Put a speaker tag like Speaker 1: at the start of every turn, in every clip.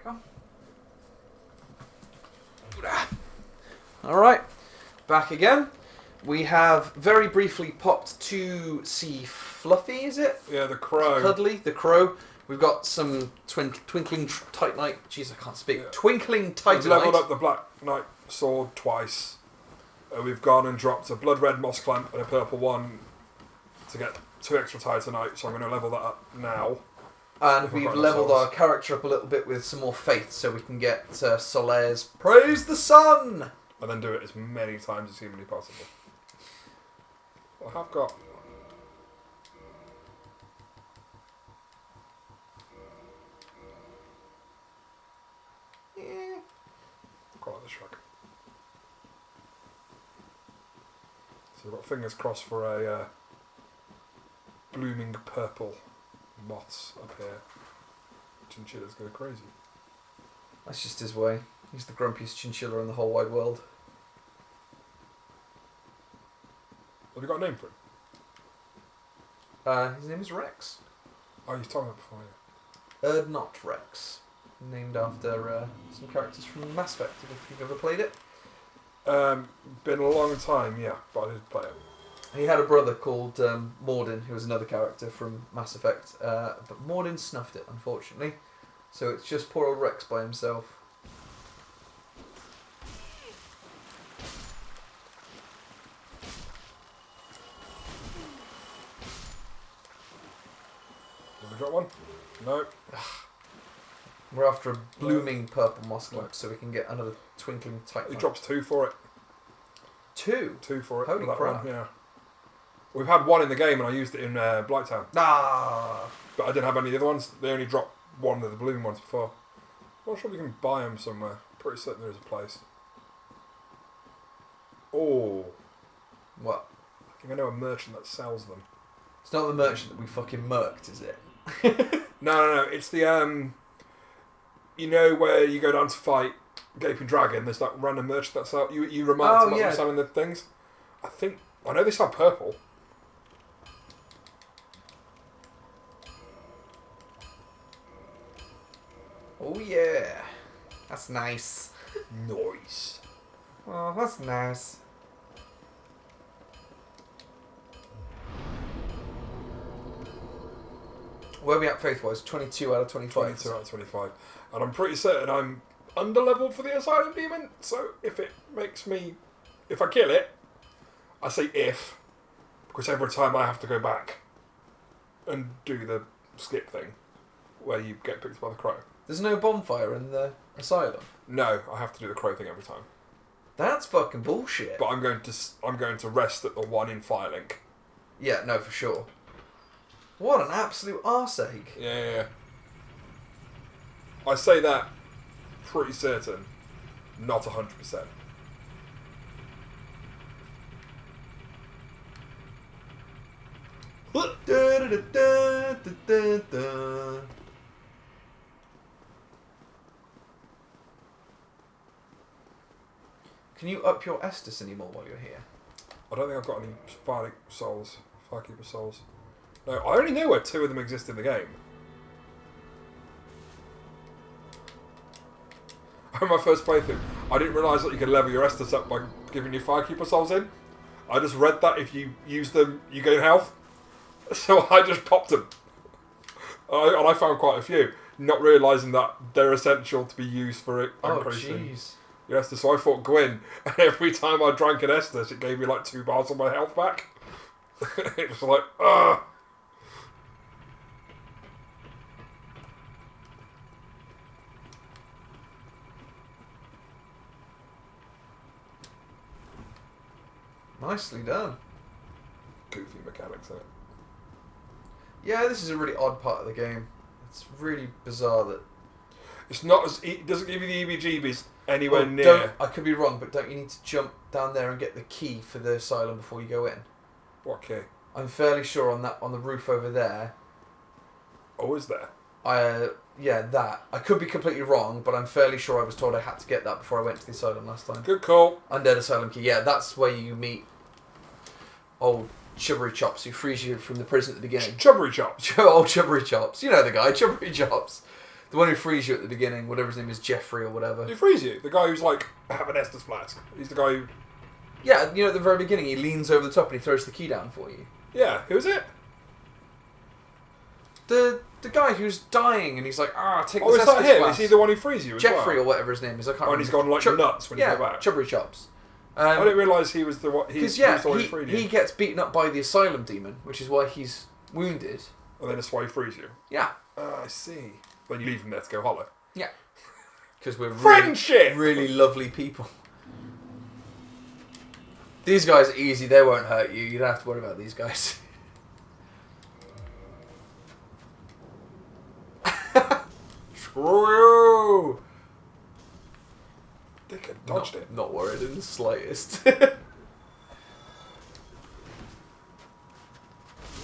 Speaker 1: on. Alright, back again. We have very briefly popped to see Fluffy, is it?
Speaker 2: Yeah, the crow.
Speaker 1: Cuddly, the crow. We've got some twinkling titanite. Jeez, I can't speak. Yeah. Twinkling titanite.
Speaker 2: We've leveled up the Black Knight sword twice. We've gone and dropped a blood red moss clamp and a purple one to get 2 extra titanite, so I'm going to level that up now.
Speaker 1: And we've levelled our character up a little bit with some more faith, so we can get Solaire's Praise the Sun!
Speaker 2: And then do it as many times as humanly possible. I have got...
Speaker 1: Yeah.
Speaker 2: Quite like the shrug. So we've got fingers crossed for a blooming purple moths up here. Chinchilla's going crazy.
Speaker 1: That's just his way. He's the grumpiest chinchilla in the whole wide world.
Speaker 2: Have you got a name for him?
Speaker 1: His name is Rex.
Speaker 2: Oh, you've told me that before, yeah.
Speaker 1: Not Rex. Named after some characters from Mass Effect, if you've ever played it.
Speaker 2: Been a long time, yeah, but I did play it.
Speaker 1: He had a brother called Mordin, who was another character from Mass Effect, but Mordin snuffed it, unfortunately. So it's just poor old Rex by himself.
Speaker 2: Have we got one? No.
Speaker 1: We're after a blooming purple moss clamp, so we can get another twinkling titanite.
Speaker 2: He drops 2 for it.
Speaker 1: 2?
Speaker 2: 2 for it.
Speaker 1: Holy
Speaker 2: for that
Speaker 1: crap.
Speaker 2: one, yeah. We've had 1 in the game and I used it in Blighttown.
Speaker 1: Ah!
Speaker 2: But I didn't have any of the other ones. They only dropped 1 of the blooming ones before. I'm not sure we can buy them somewhere. Pretty certain there is a place. Oh.
Speaker 1: What?
Speaker 2: I think I know a merchant that sells them.
Speaker 1: It's not the merchant that we fucking murked, is it?
Speaker 2: No. It's the, you know where you go down to fight Gaping Dragon, there's that random merchant that sells... You remarked about them selling the things? I know they sell purple.
Speaker 1: Oh yeah. That's nice.
Speaker 2: Nice.
Speaker 1: Oh, that's nice. Where are we at faith-wise? 22 out of 25.
Speaker 2: 22 out of 25. And I'm pretty certain I'm under-leveled for the Asylum Demon, so if it makes me... If I kill it, I say if, because every time I have to go back and do the skip thing, where you get picked up by the crow.
Speaker 1: There's no bonfire in the asylum?
Speaker 2: No, I have to do the crow thing every time.
Speaker 1: That's fucking bullshit.
Speaker 2: But I'm going to rest at the one in Firelink.
Speaker 1: Yeah, no, for sure. What an absolute arseache.
Speaker 2: Yeah. I say that pretty certain, not 100%.
Speaker 1: Can you up your Estus anymore while you're here?
Speaker 2: I don't think I've got any Firekeeper souls. No, I only know where 2 of them exist in the game. On my first playthrough, I didn't realise that you could level your Estus up by giving you Firekeeper souls in. I just read that if you use them, you gain health. So I just popped them. And I found quite a few, not realising that they're essential to be used for increasing your Estus. So I fought Gwyn, and every time I drank an Estus, it gave me like 2 bars of my health back. It was like, ugh.
Speaker 1: Nicely done.
Speaker 2: Goofy mechanics in it.
Speaker 1: Yeah, this is a really odd part of the game. It's really bizarre that...
Speaker 2: It's not as... It doesn't give you the EBGBs anywhere near...
Speaker 1: I could be wrong, but don't you need to jump down there and get the key for the asylum before you go in?
Speaker 2: What key?
Speaker 1: I'm fairly sure on the roof over there.
Speaker 2: Oh, is there?
Speaker 1: Yeah, that. I could be completely wrong, but I'm fairly sure I was told I had to get that before I went to the asylum last time.
Speaker 2: Good call.
Speaker 1: Undead Asylum Key. Yeah, that's where you meet old Chubbery Chops, who frees you from the prison at the beginning.
Speaker 2: Chubbery Chops.
Speaker 1: Old Chubbery Chops. You know the guy, Chubbery Chops. The one who frees you at the beginning, whatever his name is, Jeffrey or whatever.
Speaker 2: Who frees you? The guy who's like, have an Estus flask. He's the guy who...
Speaker 1: Yeah, you know, at the very beginning, he leans over the top and he throws the key down for you.
Speaker 2: Yeah, who is it?
Speaker 1: The guy who's dying and he's like, take
Speaker 2: Oh,
Speaker 1: this
Speaker 2: is that
Speaker 1: Estus
Speaker 2: him?
Speaker 1: flask.
Speaker 2: Is he the one who frees you as
Speaker 1: Jeffrey
Speaker 2: well?
Speaker 1: or whatever his name is, I can't remember.
Speaker 2: And he's gone like nuts when he go back.
Speaker 1: Chubbery Chops.
Speaker 2: I didn't realise he was the one... Because,
Speaker 1: he gets beaten up by the asylum demon, which is why he's wounded.
Speaker 2: And then that's why he frees you?
Speaker 1: Yeah.
Speaker 2: I see. Then you leave him there to go hollow.
Speaker 1: Yeah. Because we're
Speaker 2: Friendship!
Speaker 1: really lovely people. These guys are easy, they won't hurt you. You don't have to worry about these guys. Screw you!
Speaker 2: Dickhead dodged it.
Speaker 1: Not worried in the slightest.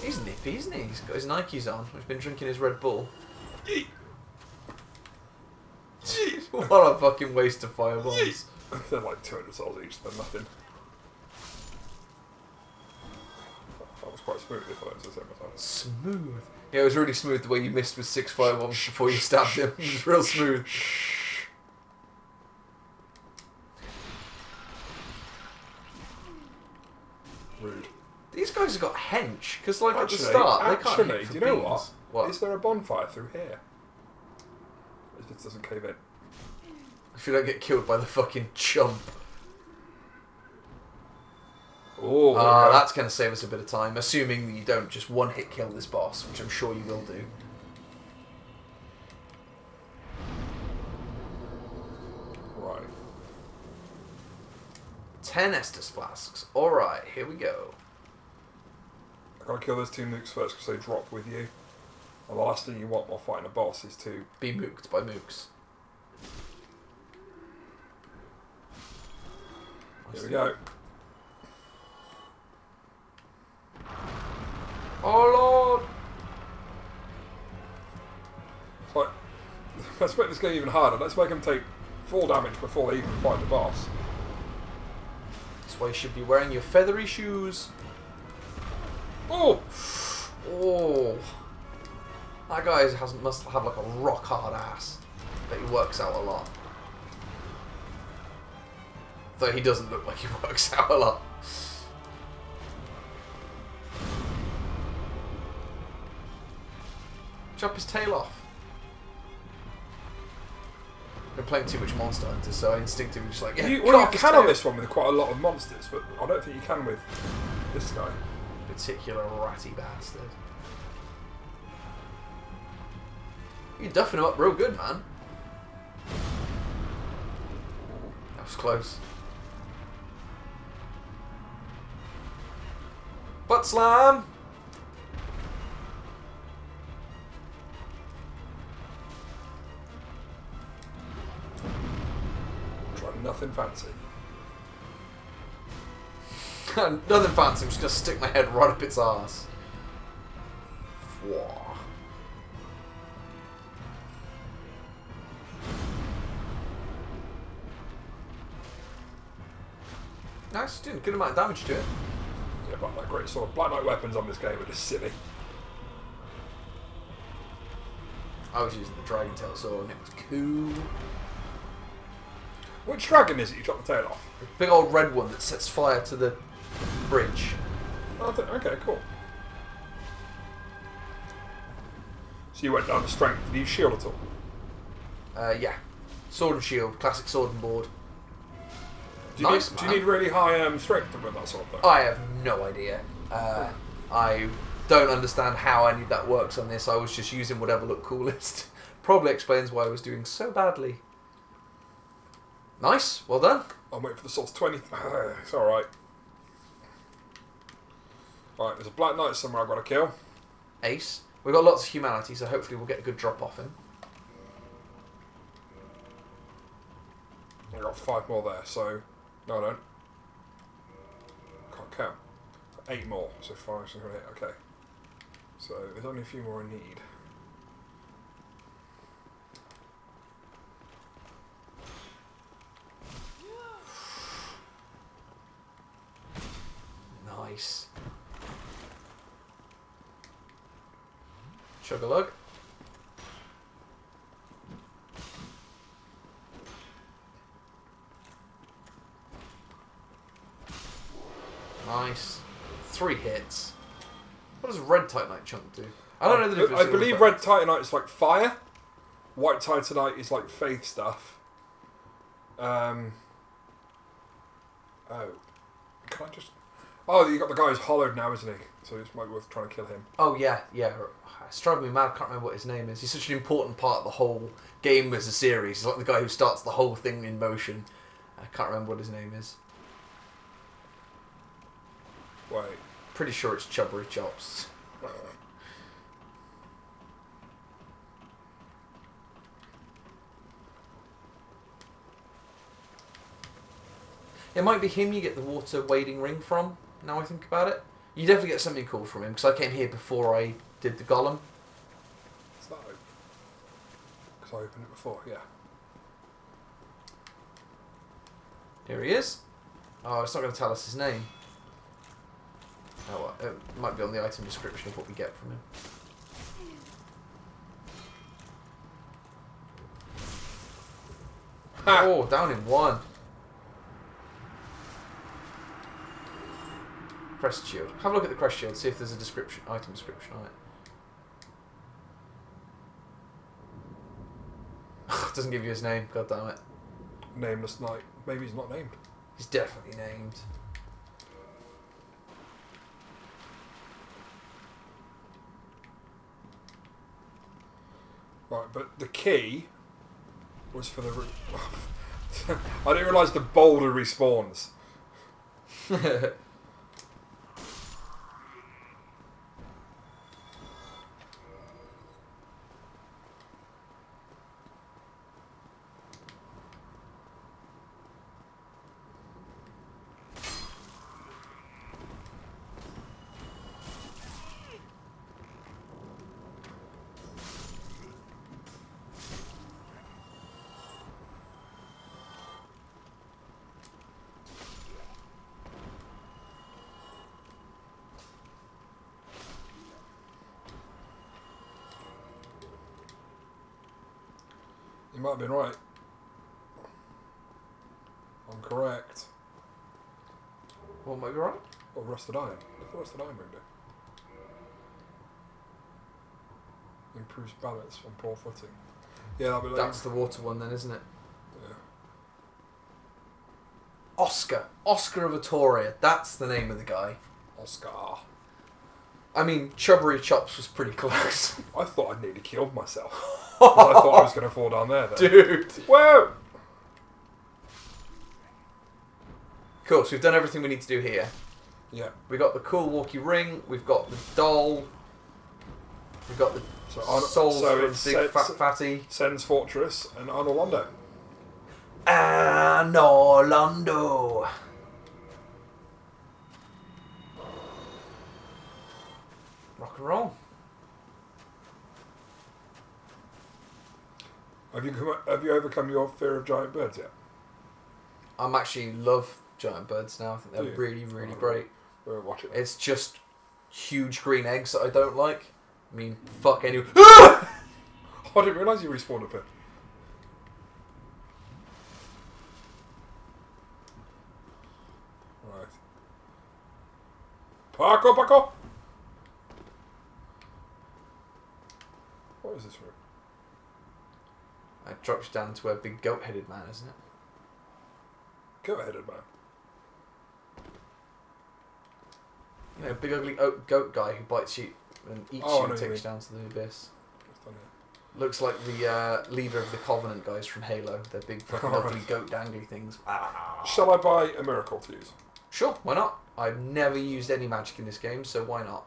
Speaker 1: He's nippy, isn't he? He's got his Nikes on. He's been drinking his Red Bull. What a fucking waste of fireballs.
Speaker 2: They're like 200 souls each, they're nothing. That was quite smooth if I don't say so myself.
Speaker 1: Smooth. Yeah, it was really smooth the way you missed with 6 firebombs before you stabbed him. It was real smooth.
Speaker 2: Rude.
Speaker 1: These guys have got hench, because like
Speaker 2: Actually,
Speaker 1: at the start, they can't hit for
Speaker 2: do you know
Speaker 1: beans.
Speaker 2: what? Is there a bonfire through here? If it doesn't cave in.
Speaker 1: If you don't get killed by the fucking chump.
Speaker 2: Oh,
Speaker 1: that's going to save us a bit of time, assuming that you don't just one-hit kill this boss, which I'm sure you will do.
Speaker 2: Right.
Speaker 1: 10 Estus flasks. Alright, here we go.
Speaker 2: I've got to kill those 2 mooks first because they drop with you. And the last thing you want while fighting a boss is to...
Speaker 1: be mooked by mooks.
Speaker 2: Here we go.
Speaker 1: Oh lord!
Speaker 2: It's like, let's make this game even harder. Let's make them take 4 damage before they even fight the boss.
Speaker 1: That's why you should be wearing your feathery shoes.
Speaker 2: Oh!
Speaker 1: Oh. That guy must have like a rock hard ass. But he works out a lot. Though he doesn't look like he works out a lot. Chop his tail off. I've been playing too much Monster Hunter, so I instinctively just like, yeah,
Speaker 2: You
Speaker 1: cut off his
Speaker 2: can
Speaker 1: tail.
Speaker 2: on this one with quite a lot of monsters, but I don't think you can with this guy.
Speaker 1: Particular ratty bastard. You're duffing him up real good, man. That was close. Butt slam!
Speaker 2: Try nothing fancy.
Speaker 1: Nothing fancy, I'm just going to stick my head right up its arse. Fwah. Nice, doing a good amount of damage to it.
Speaker 2: Yeah, Black Knight great sword. Black Knight weapons on this game are just silly.
Speaker 1: I was using the Dragon Tail sword and it was cool.
Speaker 2: Which dragon is it you chop the tail off?
Speaker 1: The big old red one that sets fire to the bridge.
Speaker 2: Oh, okay, cool. So you went down to strength. Did you use shield at all?
Speaker 1: Yeah. Sword and shield, classic sword and board.
Speaker 2: Do you need really high strength to win that sword though?
Speaker 1: I have no idea. I don't understand how any of that works on this. I was just using whatever looked coolest. Probably explains why I was doing so badly. Nice, well done.
Speaker 2: I'm waiting for the sword's 20. It's alright. Right, there's a Black Knight somewhere I've got to kill.
Speaker 1: Ace. We've got lots of humanity, so hopefully we'll get a good drop off him.
Speaker 2: I've got 5 more there, so... No, I don't. Can't count. 8 more, so 5, 6, 8, okay. So there's only a few more I need.
Speaker 1: Nice. Chug-a-lug. 3 hits. What does red Titanite chunk do? I don't know the difference.
Speaker 2: I believe red Titanite is like fire. White Titanite is like faith stuff. Oh. Can I just... Oh, you got the guy who's hollowed now, isn't he? So it's might be worth trying to kill him.
Speaker 1: Oh, yeah. It's driving me mad. I can't remember what his name is. He's such an important part of the whole game as a series. He's like the guy who starts the whole thing in motion. I can't remember what his name is.
Speaker 2: Wait.
Speaker 1: Pretty sure it's Chubbery Chops. It might be him you get the water wading ring from, now I think about it. You definitely get something cool from him, because I came here before I did the golem.
Speaker 2: Is that open? Because I opened it before, yeah.
Speaker 1: Here he is. Oh, it's not going to tell us his name. Oh, well, it might be on the item description of what we get from him. Ha! Oh, down in 1. Crest shield. Have a look at the crest shield, see if there's a description, item description on it. Doesn't give you his name, god damn it.
Speaker 2: Nameless Knight. Maybe he's not named.
Speaker 1: He's definitely named.
Speaker 2: Right, but the key was for the... I didn't realise the boulder respawns. You might have been right. I'm correct.
Speaker 1: What might be right?
Speaker 2: Oh, rusted iron. What's the rusted iron ring do? Improves balance on poor footing. Yeah, that'll be like...
Speaker 1: That's the water one then, isn't it?
Speaker 2: Yeah.
Speaker 1: Oscar. Oscar of Atoria. That's the name of the guy.
Speaker 2: Oscar.
Speaker 1: I mean, Chubbery Chops was pretty close.
Speaker 2: I thought I'd nearly killed myself. I thought I was going to fall down there then.
Speaker 1: Dude.
Speaker 2: Whoa!
Speaker 1: Cool, so we've done everything we need to do here.
Speaker 2: Yeah.
Speaker 1: We got the cool walkie ring, we've got the doll, we've got the souls from Big Fat Fatty.
Speaker 2: Sen's Fortress and Arnold Londo.
Speaker 1: No, Londo. Rock and roll.
Speaker 2: Have you overcome your fear of giant birds yet?
Speaker 1: I'm actually love giant birds now. I think they're really, really great.
Speaker 2: We'll watch it.
Speaker 1: It's just huge green eggs that I don't like. I mean, fuck anyone. I
Speaker 2: didn't realise you respawned up here. Right. Parkour! What is this room?
Speaker 1: It drops you down to a big goat-headed man, isn't it?
Speaker 2: Goat-headed man.
Speaker 1: You know, big ugly goat guy who bites you and eats you and takes you down to the abyss. Looks like the leader of the Covenant guys from Halo. They're big fucking ugly goat dangly things. Ah.
Speaker 2: Shall I buy a miracle to use?
Speaker 1: Sure, why not? I've never used any magic in this game, so why not?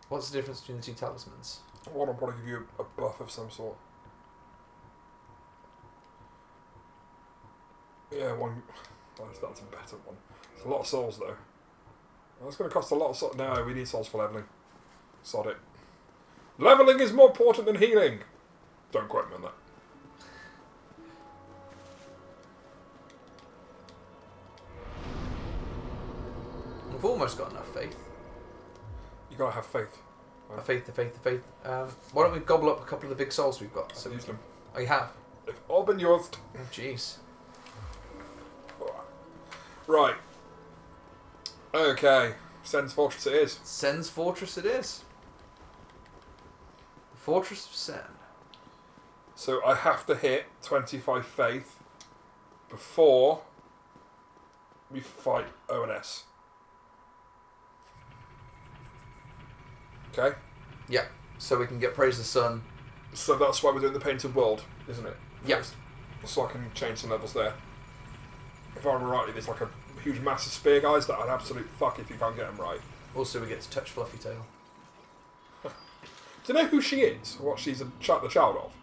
Speaker 1: What's the difference between the two talismans?
Speaker 2: One will probably give you a buff of some sort. Yeah, one... Oh, that's a better one. It's a lot of souls, though. That's going to cost a lot of souls. No, we need souls for levelling. Sod it. Levelling is more important than healing! Don't quote me on that.
Speaker 1: We've almost got enough faith.
Speaker 2: You gotta have faith.
Speaker 1: The faith. Why don't we gobble up a couple of the big souls we've got?
Speaker 2: So use them.
Speaker 1: Oh, you have?
Speaker 2: They've all been used.
Speaker 1: Oh, jeez.
Speaker 2: Right. Okay. Sen's Fortress it is.
Speaker 1: Sen's Fortress it is. The Fortress of Sen.
Speaker 2: So I have to hit 25 faith before we fight ONS. Okay?
Speaker 1: Yeah. So we can get Praise the Sun.
Speaker 2: So that's why we're doing the Painted World, isn't it?
Speaker 1: Yes.
Speaker 2: So I can change some levels there. If I remember rightly, there's like a huge massive spear guys that I'd absolute fuck if you can't get them right.
Speaker 1: Also, we get to touch Fluffy Tail.
Speaker 2: Do you know who she is? Or what she's the child of?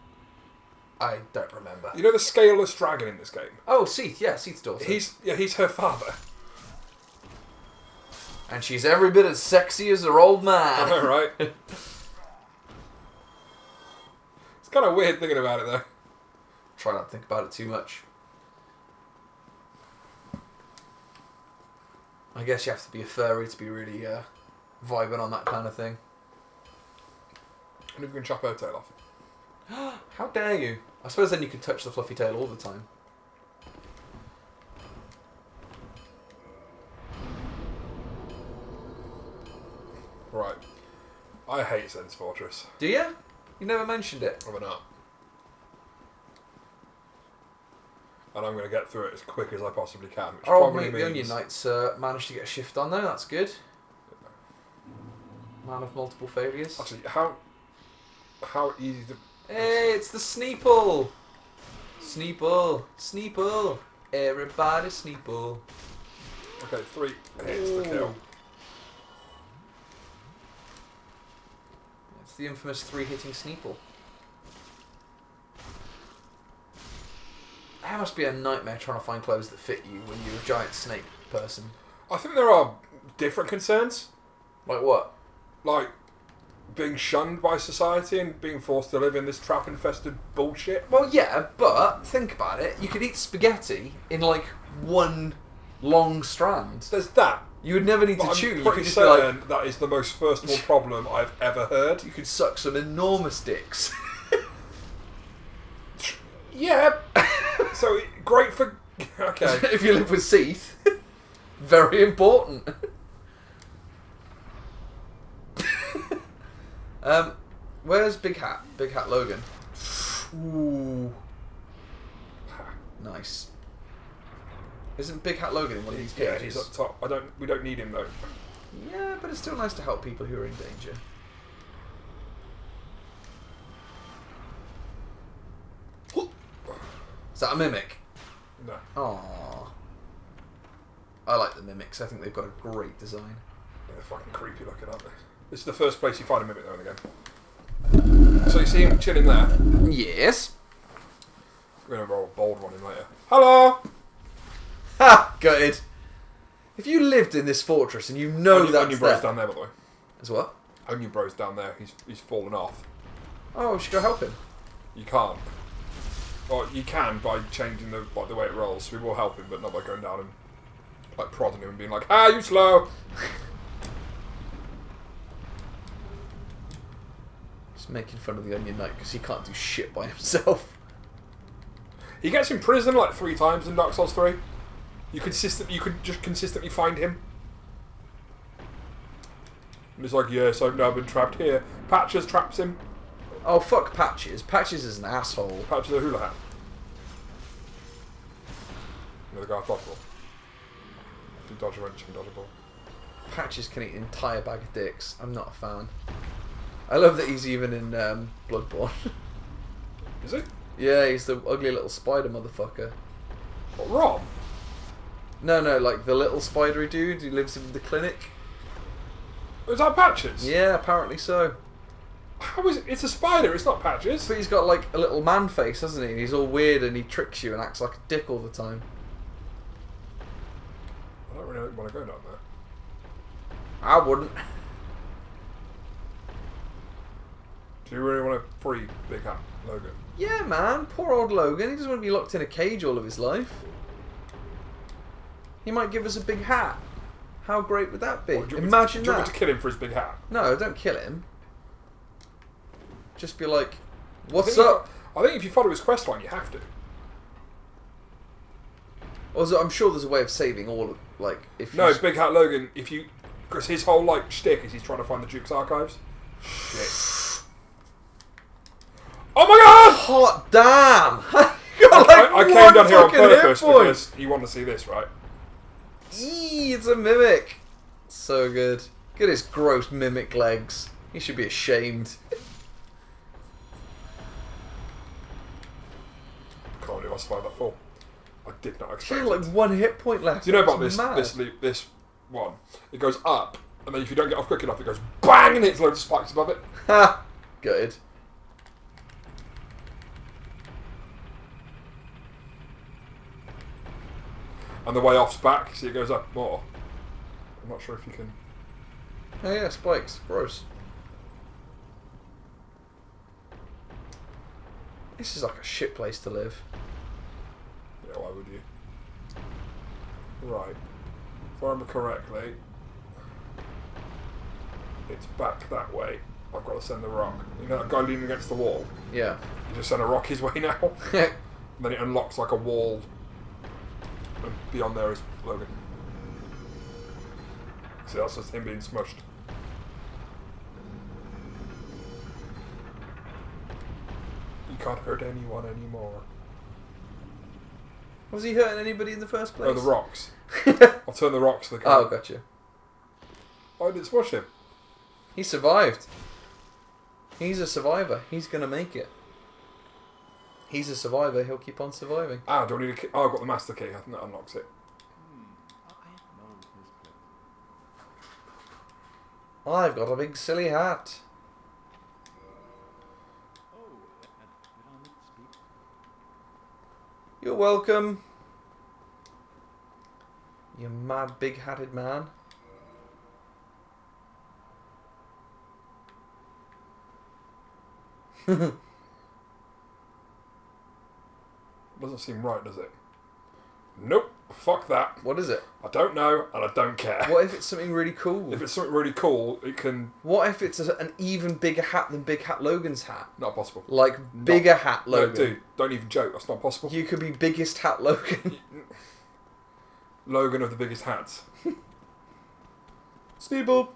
Speaker 1: I don't remember.
Speaker 2: You know the scaleless dragon in this game?
Speaker 1: Oh, Seath. Yeah, Seath's daughter.
Speaker 2: He's her father.
Speaker 1: And she's every bit as sexy as her old man.
Speaker 2: I know, right? It's kind of weird thinking about it, though.
Speaker 1: Try not to think about it too much. I guess you have to be a furry to be really vibing on that kind of thing.
Speaker 2: And if we can chop her tail off.
Speaker 1: How dare you? I suppose then you could touch the Fluffy Tail all the time.
Speaker 2: Right. I hate Sen's Fortress.
Speaker 1: Do you? You never mentioned it.
Speaker 2: I'm not. And I'm going to get through it as quick as I possibly can. Which
Speaker 1: Our old
Speaker 2: probably
Speaker 1: mate, the Onion Knights, managed to get a shift on there. That's good. Man of multiple failures.
Speaker 2: Actually, how easy to...
Speaker 1: Hey, it's the Sneeple! Sneeple! Sneeple! Everybody Sneeple.
Speaker 2: Okay, 3 hits to kill.
Speaker 1: It's the infamous 3-hitting Sneeple. That must be a nightmare trying to find clothes that fit you when you're a giant snake person.
Speaker 2: I think there are different concerns.
Speaker 1: Like what?
Speaker 2: Like being shunned by society and being forced to live in this trap-infested bullshit.
Speaker 1: Well, yeah, but think about it. You could eat spaghetti in like one long strand.
Speaker 2: There's that.
Speaker 1: You would never need to
Speaker 2: I'm
Speaker 1: chew. You
Speaker 2: pretty
Speaker 1: could just
Speaker 2: certain
Speaker 1: be like,
Speaker 2: that is the most first world problem I've ever heard.
Speaker 1: you could suck some enormous dicks.
Speaker 2: Yeah. So great for... Okay.
Speaker 1: If you live with Seath, very important. Where's Big Hat? Big Hat Logan. Ooh. Nice. Isn't Big Hat Logan in one of these cages?
Speaker 2: Yeah, he's up top. We don't need him though.
Speaker 1: Yeah, but it's still nice to help people who are in danger. Is that a mimic?
Speaker 2: No.
Speaker 1: Aww. I like the mimics. I think they've got a great design.
Speaker 2: Yeah, they're fucking creepy looking, aren't they? This is the first place you find a mimic though in the game. So you see him chilling there.
Speaker 1: Yes.
Speaker 2: We're going to roll a bold one in later. Hello!
Speaker 1: Ha! Gutted. If you lived in this fortress and you know that's
Speaker 2: Onion Bro's down there, by the way.
Speaker 1: As what?
Speaker 2: Onion Bro's down there. He's fallen off.
Speaker 1: Oh, we should go help him.
Speaker 2: You can't. Well, you can by changing the way it rolls. We will help him, but not by going down and like prodding him and being like, "Ah, you slow."
Speaker 1: Just making fun of the Onion Knight because he can't do shit by himself.
Speaker 2: He gets imprisoned like 3 times in Dark Souls 3. You could just consistently find him. And it's like, yes, I've now been trapped here. Patches traps him.
Speaker 1: Oh, fuck Patches. Patches is an asshole.
Speaker 2: Patches a hula hat. Another guy dodgeball. You dodge a wrench and dodge a ball.
Speaker 1: Patches can eat an entire bag of dicks. I'm not a fan. I love that he's even in Bloodborne.
Speaker 2: Is he?
Speaker 1: Yeah, he's the ugly little spider motherfucker.
Speaker 2: What, Rob?
Speaker 1: No, like the little spidery dude who lives in the clinic.
Speaker 2: Is that Patches?
Speaker 1: Yeah, apparently so.
Speaker 2: How is it? It's a spider, it's not Patches.
Speaker 1: But he's got like a little man face, hasn't he? And he's all weird and he tricks you and acts like a dick all the time.
Speaker 2: I don't really want to go down there.
Speaker 1: I wouldn't.
Speaker 2: Do you really want to free Big Hat Logan?
Speaker 1: Yeah, man. Poor old Logan. He doesn't want to be locked in a cage all of his life. He might give us a big hat. How great would that be?
Speaker 2: What,
Speaker 1: Imagine
Speaker 2: do you
Speaker 1: that.
Speaker 2: want me to kill him for his big hat?
Speaker 1: No, don't kill him. Just be like, what's up?
Speaker 2: I think if you follow his quest line, you have to.
Speaker 1: Also, I'm sure there's a way of saving Like, if
Speaker 2: no, Big Hat Logan. If you, because his whole like shtick is he's trying to find the Duke's archives. Shit. Oh my god!
Speaker 1: Hot damn!
Speaker 2: I came down here on purpose because you want to see this, right?
Speaker 1: Eee, it's a mimic. So good. Look at his gross mimic legs. He should be ashamed.
Speaker 2: Can't believe I survived that fall. I did not expect
Speaker 1: Yeah, like 1 hit point left.
Speaker 2: Do you know about this one? It goes up, and then if you don't get off quick enough, it goes bang and hits loads of spikes above it.
Speaker 1: Ha! Good.
Speaker 2: And the way off's back, see it goes up more. I'm not sure if you can...
Speaker 1: Oh yeah, spikes. Gross. This is like a shit place to live.
Speaker 2: Yeah, why would you? Right. If I remember correctly, it's back that way. I've got to send the rock. You know that guy leaning against the wall?
Speaker 1: Yeah.
Speaker 2: You just send a rock his way now. And then it unlocks like a wall. And beyond there is Logan. See, that's just him being smushed. You can't hurt anyone anymore.
Speaker 1: Was he hurting anybody in the first place?
Speaker 2: Oh, the rocks. I'll turn the rocks to the car.
Speaker 1: Oh, gotcha.
Speaker 2: I didn't smush him.
Speaker 1: He survived. He's a survivor. He's going to make it. He's a survivor. He'll keep on surviving.
Speaker 2: Ah, do I need a key? Oh, I've got the master key. I think that unlocks it.
Speaker 1: I've got a big silly hat. You're welcome. You mad big-hatted man.
Speaker 2: Doesn't seem right, does it? Nope. Fuck that.
Speaker 1: What is it?
Speaker 2: I don't know, and I don't care.
Speaker 1: What if it's something really cool?
Speaker 2: If it's something really cool, it can...
Speaker 1: What if it's an even bigger hat than Big Hat Logan's hat?
Speaker 2: Not possible.
Speaker 1: Like, bigger hat Logan.
Speaker 2: No, dude, don't even joke. That's not possible.
Speaker 1: You could be biggest hat Logan.
Speaker 2: Logan of the biggest hats.
Speaker 1: Sneeple.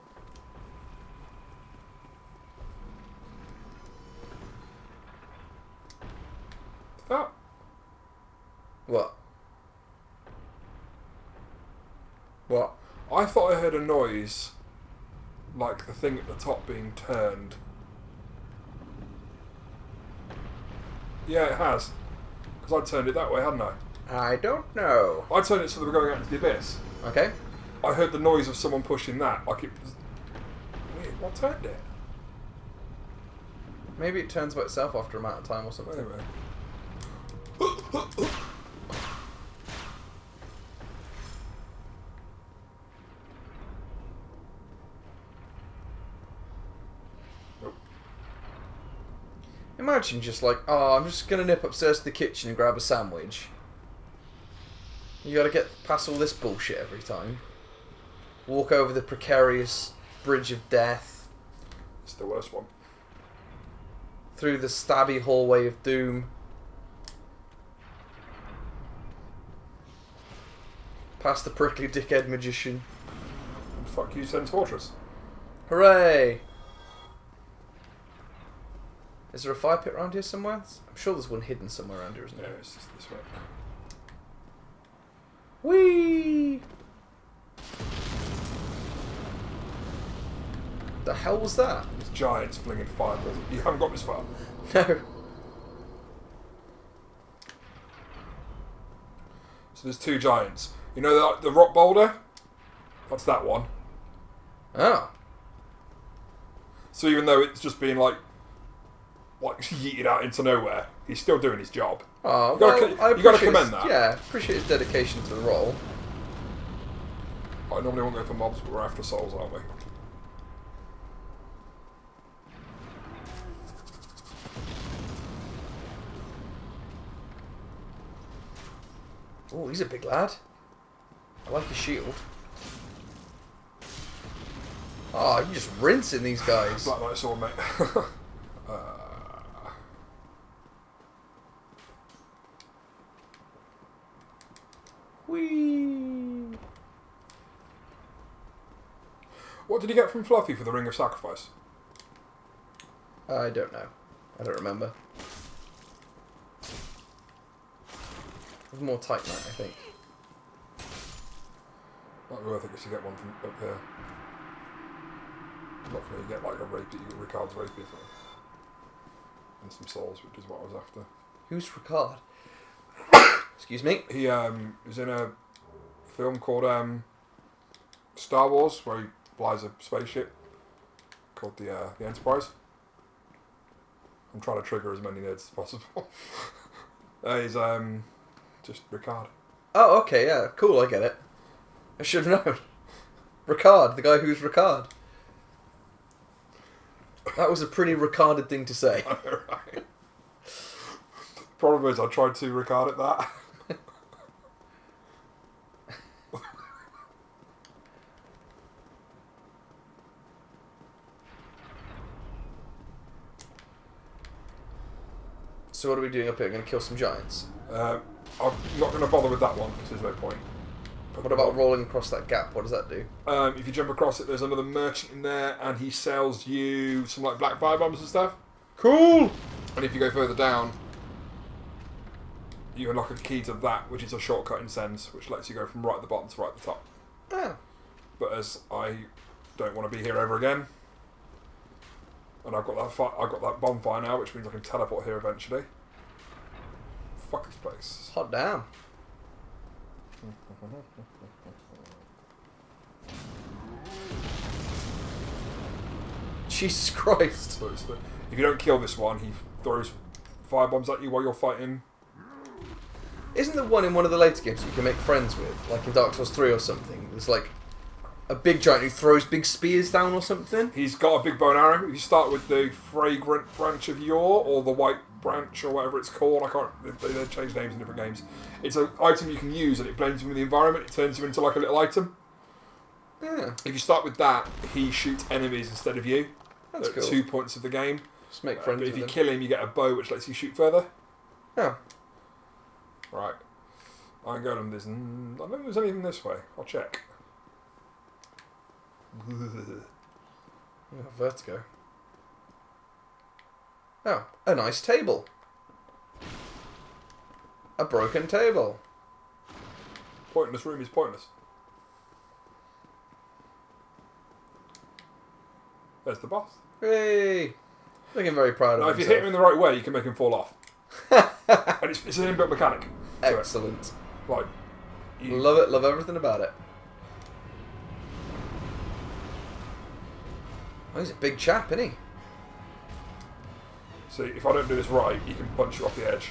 Speaker 2: That...
Speaker 1: What? What?
Speaker 2: I thought I heard a noise like the thing at the top being turned. Yeah, it has. Because I turned it that way, hadn't I?
Speaker 1: I don't know.
Speaker 2: I turned it so that we're going out into the abyss.
Speaker 1: Okay.
Speaker 2: I heard the noise of someone pushing that. Like it was... Weird, what turned it?
Speaker 1: Maybe it turns by itself after a amount of time or something.
Speaker 2: Anyway.
Speaker 1: Imagine just like, oh, I'm just going to nip upstairs to the kitchen and grab a sandwich. You got to get past all this bullshit every time. Walk over the precarious bridge of death.
Speaker 2: It's the worst one.
Speaker 1: Through the stabby hallway of doom. Past the prickly dickhead magician.
Speaker 2: And fuck you, Sen's Fortress.
Speaker 1: Hooray! Is there a fire pit around here somewhere? I'm sure there's one hidden somewhere around here, isn't there?
Speaker 2: Yeah, it's just this way.
Speaker 1: Whee! The hell was that?
Speaker 2: It's giants flinging fireballs. You haven't got this far.
Speaker 1: No.
Speaker 2: So there's two giants. You know the rock boulder? That's that one.
Speaker 1: Oh.
Speaker 2: So even though it's just being like yeeted out into nowhere, he's still doing his job.
Speaker 1: Oh,
Speaker 2: you got to commend that.
Speaker 1: Yeah, appreciate his dedication to the role.
Speaker 2: I normally won't go for mobs, but we're after souls, aren't we?
Speaker 1: Oh, he's a big lad. I like his shield. Oh, you're just rinsing these guys.
Speaker 2: Black Knight sword, mate.
Speaker 1: Whee!
Speaker 2: What did you get from Fluffy for the Ring of Sacrifice?
Speaker 1: I don't know. I don't remember. It was more Tight Knight, I think.
Speaker 2: Might be worth it just to get one from up here. Hopefully you get like a rapier, you get Ricard's rapier for it. And some souls, which is what I was after.
Speaker 1: Who's Ricard? Excuse me?
Speaker 2: He was in a film called Star Wars, where he flies a spaceship called the Enterprise. I'm trying to trigger as many nerds as possible. He's just Ricard.
Speaker 1: Oh, okay, yeah, cool, I get it. I should have known. Ricard, the guy who's Ricard. That was a pretty Ricarded thing to say.
Speaker 2: Right. Problem is, I tried to Ricard at that.
Speaker 1: So what are we doing up here? Going to kill some giants?
Speaker 2: I'm not going to bother with that one because there's no point.
Speaker 1: What about rolling across that gap? What does that do?
Speaker 2: If you jump across it, there's another merchant in there, and he sells you some like black fire bombs and stuff.
Speaker 1: Cool!
Speaker 2: And if you go further down, you unlock a key to that, which is a shortcut in Sens, which lets you go from right at the bottom to right at the top.
Speaker 1: Oh.
Speaker 2: But as I don't want to be here ever again, and I've got that bonfire now, which means I can teleport here eventually. Fuck this place.
Speaker 1: Hot damn. Jesus Christ.
Speaker 2: So if you don't kill this one, he throws fire bombs at you while you're fighting.
Speaker 1: Isn't there one in one of the later games you can make friends with? Like in Dark Souls 3 or something? There's like a big giant who throws big spears down or something?
Speaker 2: He's got a big bow and arrow. If you start with the fragrant branch of yore, or the white branch, or whatever it's called, they change names in different games. It's an item you can use and it blends in with the environment. It turns you into like a little item.
Speaker 1: Yeah.
Speaker 2: If you start with that, he shoots enemies instead of you.
Speaker 1: That's
Speaker 2: at
Speaker 1: cool.
Speaker 2: 2 points of the game.
Speaker 1: Just make friends
Speaker 2: but
Speaker 1: with
Speaker 2: if you
Speaker 1: him.
Speaker 2: kill him, you get a bow which lets you shoot further.
Speaker 1: Oh.
Speaker 2: Right. I'm going on this. I don't think there's anything this way. I'll check.
Speaker 1: Oh, vertigo. Oh, a nice table. A broken table.
Speaker 2: Pointless room is pointless. There's the boss.
Speaker 1: Hey! Looking very proud of
Speaker 2: Now,
Speaker 1: himself.
Speaker 2: if you hit him in the right way, you can make him fall off. And it's an inbuilt mechanic.
Speaker 1: Excellent.
Speaker 2: Like,
Speaker 1: Love it, love everything about it. Oh, he's a big chap, isn't he?
Speaker 2: see, if I don't do this right, he can punch you off the edge.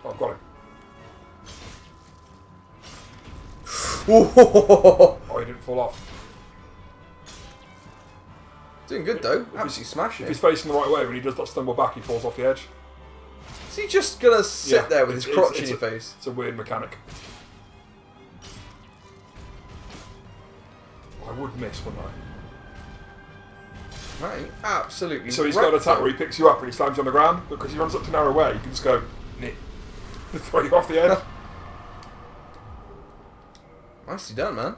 Speaker 2: Oh, I've got him. Oh, he didn't fall off.
Speaker 1: Doing good though. Absolutely smashing
Speaker 2: If
Speaker 1: it.
Speaker 2: he's facing the right way, when he does that stumble back, he falls off the edge.
Speaker 1: Is he just gonna sit there with his crotch in your face?
Speaker 2: It's a weird mechanic. I would miss, wouldn't I?
Speaker 1: Right, absolutely.
Speaker 2: So he's got an attack where he picks you up and he slams you on the ground, but because he runs such a narrow way, you can just go, nit, throw you off the edge.
Speaker 1: Nicely done, man.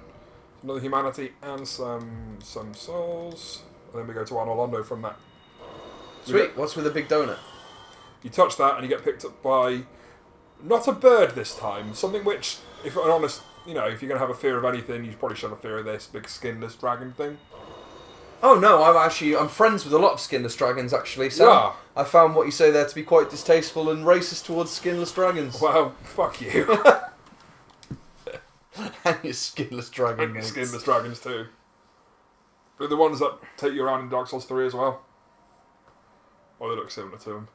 Speaker 2: Another humanity and some souls. And then we go to Londo from that.
Speaker 1: Sweet. What's with the big donut?
Speaker 2: You touch that and you get picked up by, not a bird this time, something which, if I'm honest, you know, if you're going to have a fear of anything, you probably should have a fear of this big skinless dragon thing.
Speaker 1: Oh no, I'm friends with a lot of skinless dragons actually, Sam.
Speaker 2: Yeah.
Speaker 1: I found what you say there to be quite distasteful and racist towards skinless dragons.
Speaker 2: Well, fuck you.
Speaker 1: And your skinless dragon
Speaker 2: And
Speaker 1: mates.
Speaker 2: skinless dragons too. They're the ones that take you around in Dark Souls 3 as well. Or they look similar to them.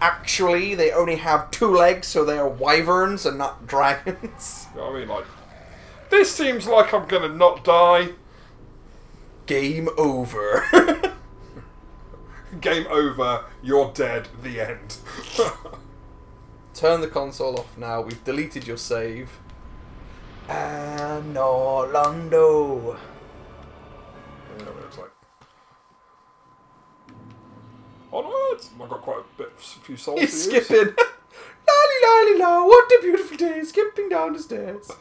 Speaker 1: Actually, they only have 2 legs, so they are wyverns and not dragons.
Speaker 2: You know what I mean? Like, this seems like I'm gonna not die.
Speaker 1: Game over.
Speaker 2: Game over, you're dead, the end.
Speaker 1: Turn the console off now. We've deleted your save. And no, Londo.
Speaker 2: You know what it looks like. Onwards! I've got quite a few souls
Speaker 1: He's
Speaker 2: to use.
Speaker 1: skipping. Lolly, la, what a beautiful day, skipping down the stairs.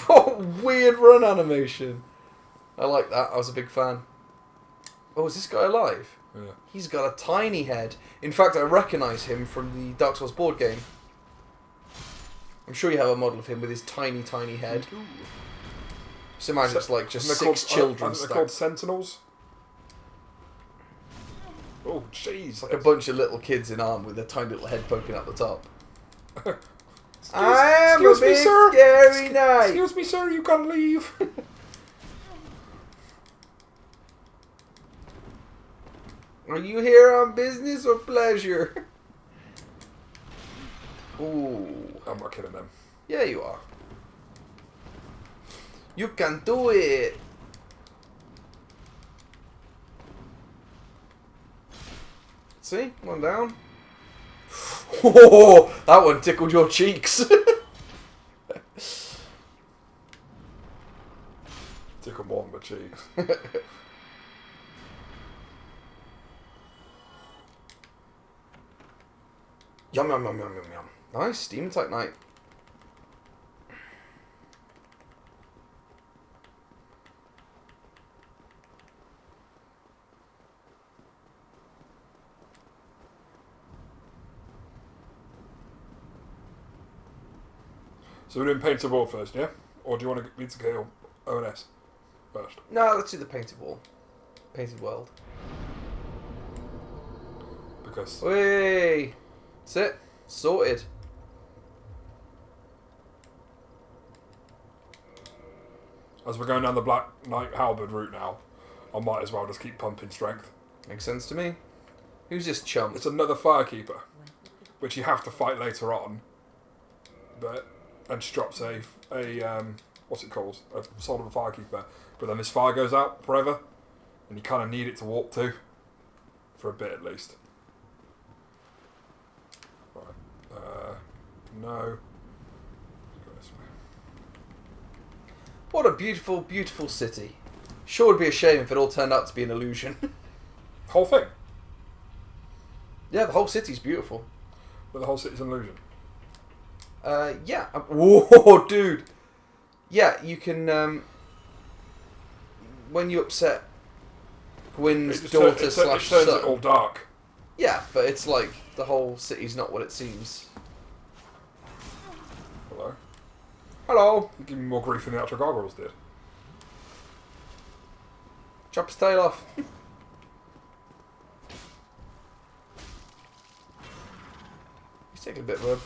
Speaker 1: What weird run animation. I like that. I was a big fan. Oh, is this guy alive?
Speaker 2: Yeah.
Speaker 1: He's got a tiny head. In fact, I recognise him from the Dark Souls board game. I'm sure you have a model of him with his tiny, tiny head. Just imagine it's like just 6 children.
Speaker 2: They're called sentinels. Oh, jeez.
Speaker 1: It's like a bunch of little kids in arm with their tiny little head poking out the top. I am a big scary knight.
Speaker 2: Excuse me, sir, you can't leave.
Speaker 1: Are you here on business or pleasure? Ooh.
Speaker 2: I'm not kidding them.
Speaker 1: Yeah, you are. You can do it. See? One down. Oh, that one tickled your cheeks.
Speaker 2: Tickled more than my cheeks.
Speaker 1: Yum, yum, yum, yum, yum, yum. Nice, Demon Type Knight.
Speaker 2: So we're doing Painted World first, yeah? Or do you want me to kill ONS first?
Speaker 1: No, let's do the Painted Wall. Painted World.
Speaker 2: Because...
Speaker 1: Whey! That's it. Sorted.
Speaker 2: As we're going down the Black Knight Halberd route now, I might as well just keep pumping strength.
Speaker 1: Makes sense to me. Who's this chump?
Speaker 2: It's another Firekeeper, which you have to fight later on. But... And she drops a what's it called? A Soul of a Firekeeper. But then this fire goes out forever, and you kind of need it to walk to, for a bit at least. Right. No. Go this way.
Speaker 1: What a beautiful, beautiful city. Sure would be a shame if it all turned out to be an illusion.
Speaker 2: Whole thing.
Speaker 1: Yeah, the whole city's beautiful.
Speaker 2: But the whole city's an illusion.
Speaker 1: Yeah. Whoa, dude. Yeah, you can, when you upset Gwyn's daughter slash son.
Speaker 2: It turns it all dark.
Speaker 1: Yeah, but it's like the whole city's not what it seems.
Speaker 2: Hello.
Speaker 1: Hello.
Speaker 2: You give me more grief than the actual gargoyles did.
Speaker 1: Chop his tail off. He's taking a bit of a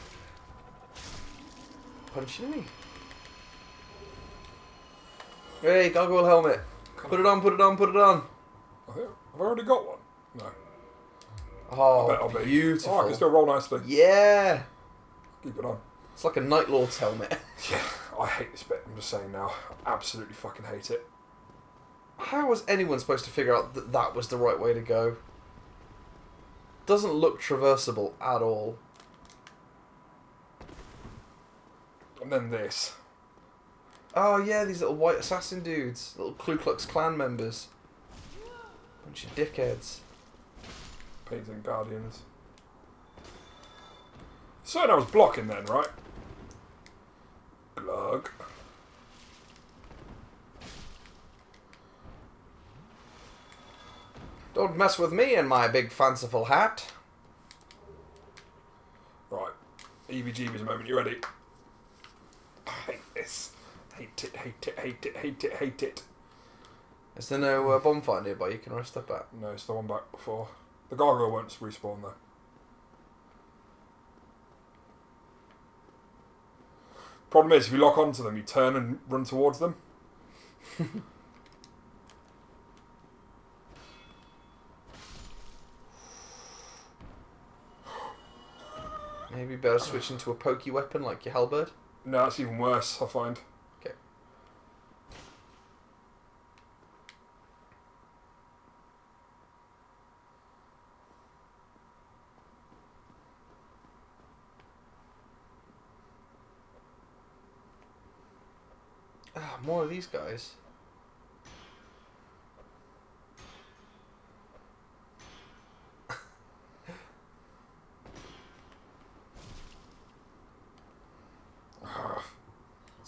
Speaker 1: punching me. Hey, gargoyle helmet. Put it on, put it on, put it on.
Speaker 2: Have I already got one? No.
Speaker 1: Oh,
Speaker 2: I'll be.
Speaker 1: beautiful.
Speaker 2: Oh, I can still roll nicely.
Speaker 1: Yeah.
Speaker 2: Keep it on.
Speaker 1: It's like a Night Lord's helmet.
Speaker 2: Yeah, I hate this bit. I'm just saying now. I absolutely fucking hate it.
Speaker 1: How was anyone supposed to figure out that that was the right way to go? Doesn't look traversable at all.
Speaker 2: And then this.
Speaker 1: Oh yeah, these little white assassin dudes. Little Ku Klux Klan members. Bunch of dickheads.
Speaker 2: Painting Guardians. So I was blocking then, right? Glug.
Speaker 1: Don't mess with me and my big fanciful hat.
Speaker 2: Right. EVGB's a moment. You ready? I hate this. Hate it, hate it, hate it, hate it, hate it.
Speaker 1: Is there no bonfire nearby you can rest up at?
Speaker 2: No, it's the one back before. The gargoyle won't respawn though. Problem is, if you lock onto them, you turn and run towards them.
Speaker 1: Maybe better switch into a pokey weapon like your halberd?
Speaker 2: No, that's even worse, I find.
Speaker 1: Okay. Ah, more of these guys.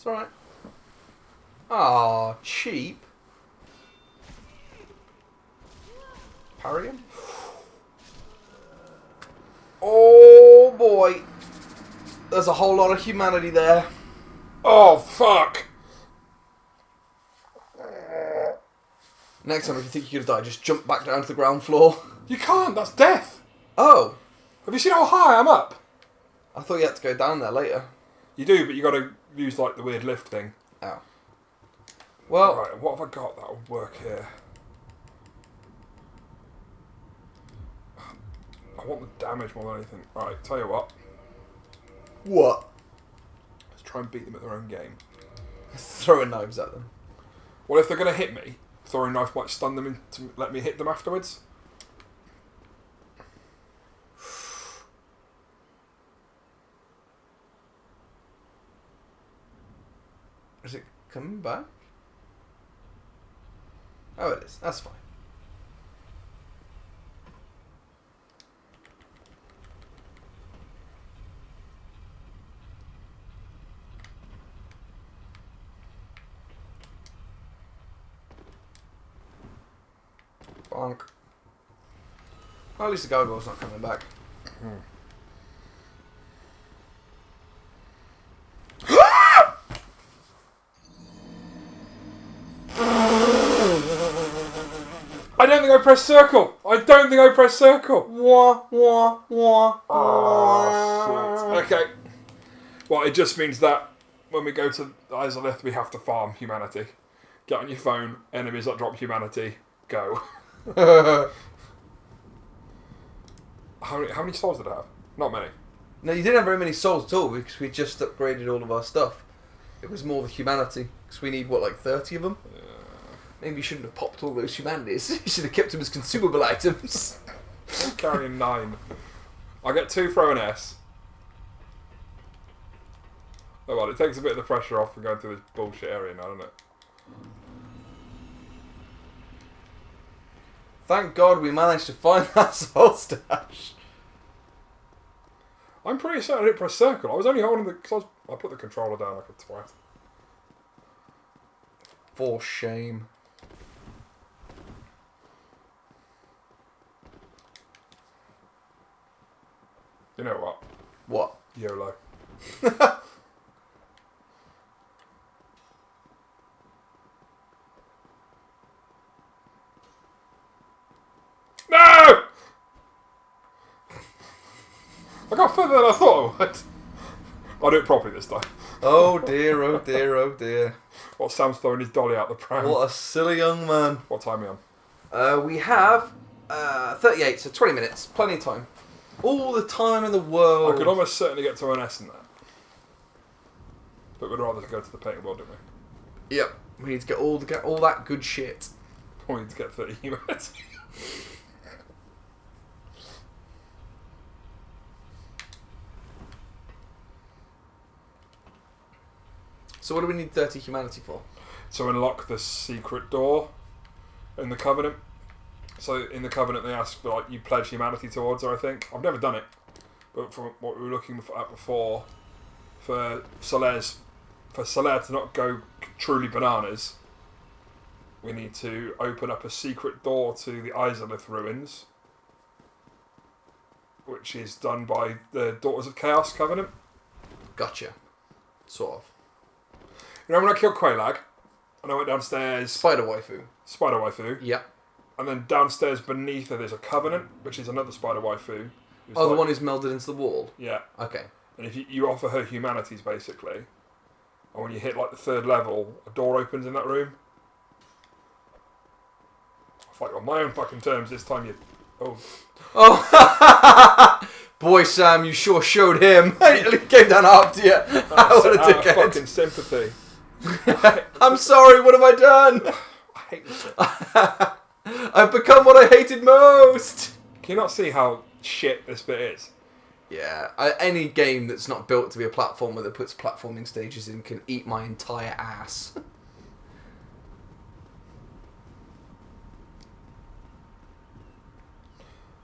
Speaker 1: It's alright. Ah, cheap. Parry him. Oh boy. There's a whole lot of humanity there.
Speaker 2: Oh, fuck.
Speaker 1: Next time, if you think you're going to die, just jump back down to the ground floor.
Speaker 2: You can't, that's death.
Speaker 1: Oh.
Speaker 2: Have you seen how high I'm up?
Speaker 1: I thought you had to go down there later.
Speaker 2: You do, but you got to use like the weird lift thing.
Speaker 1: Oh. Well.
Speaker 2: Right, what have I got that'll work here? I want the damage more than anything. Right, tell you what.
Speaker 1: What?
Speaker 2: Let's try and beat them at their own game.
Speaker 1: Throwing knives at them.
Speaker 2: Well, if they're going to hit me, throwing a knife might stun them to let me hit them afterwards.
Speaker 1: Is it coming back? Oh, it is. That's fine. Bonk. Well, at least the gargoyle's not coming back.
Speaker 2: I don't think I pressed circle.
Speaker 1: Wah, wah, wah.
Speaker 2: Oh, shit. Okay. Well, it just means that when we go to Izalith, we have to farm humanity. Get on your phone, enemies that drop humanity, go. How many souls did I have? Not many.
Speaker 1: No, you didn't have very many souls at all because we just upgraded all of our stuff. It was more the humanity because we need, what, like 30 of them? Yeah. Maybe you shouldn't have popped all those humanities. You should have kept them as consumable items.
Speaker 2: I'm carrying 9. I get 2 throw an S. Oh well, it takes a bit of the pressure off from going through this bullshit area now, doesn't it?
Speaker 1: Thank God we managed to find that soul stash.
Speaker 2: I'm pretty certain I didn't press circle. I was only holding the... Cause I put the controller down like a twat.
Speaker 1: For shame.
Speaker 2: You know what?
Speaker 1: What?
Speaker 2: YOLO. No! I got further than I thought I would. I'll do it properly this time.
Speaker 1: Oh dear, oh dear, oh dear.
Speaker 2: What, Sam's throwing his dolly out the pram.
Speaker 1: What a silly young man.
Speaker 2: What time are we on?
Speaker 1: We have 38, so 20 minutes. Plenty of time. All the time in the world.
Speaker 2: I could almost certainly get to an S in that. But we'd rather go to the painting world, don't we?
Speaker 1: Yep. We need to get all that good shit.
Speaker 2: We need to get 30 humans.
Speaker 1: So what do we need 30 humanity for?
Speaker 2: To unlock the secret door in the Covenant. So in the Covenant they ask for, like, you pledge humanity towards her, I think. I've never done it. But from what we were looking at before, for Solaire to not go truly bananas, we need to open up a secret door to the Izalith ruins, which is done by the Daughters of Chaos Covenant.
Speaker 1: Gotcha. Sort of.
Speaker 2: You know when I killed Quelaag, and I went downstairs...
Speaker 1: Spider waifu.
Speaker 2: Spider waifu.
Speaker 1: Yep.
Speaker 2: And then downstairs beneath her there's a Covenant, which is another spider waifu.
Speaker 1: Oh, the one who's melded into the wall?
Speaker 2: Yeah.
Speaker 1: Okay.
Speaker 2: And if you offer her humanities, basically, and when you hit like the 3rd level, a door opens in that room. I fight on my own fucking terms this time, you... Oh.
Speaker 1: Oh! Boy, Sam, you sure showed him. He came down after you. What a dickhead.
Speaker 2: Fucking sympathy.
Speaker 1: I'm sorry, what have I done?
Speaker 2: I hate this shit.
Speaker 1: I've become what I hated most.
Speaker 2: Can you not see how shit this bit is?
Speaker 1: Yeah, any game that's not built to be a platformer that puts platforming stages in can eat my entire ass.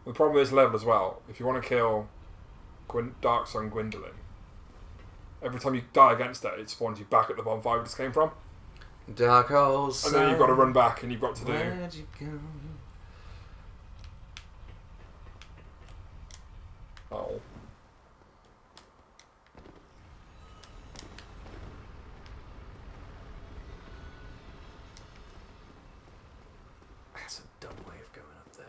Speaker 2: The problem is level as well. If you want to kill Dark Sun Gwendolyn, Every time you die against it, it spawns you back at the bonfire we just came from.
Speaker 1: Dark holes.
Speaker 2: And then you've got to run back, and you've got to do.
Speaker 1: Where'd you go?
Speaker 2: Oh.
Speaker 1: That's a dumb way of going up there.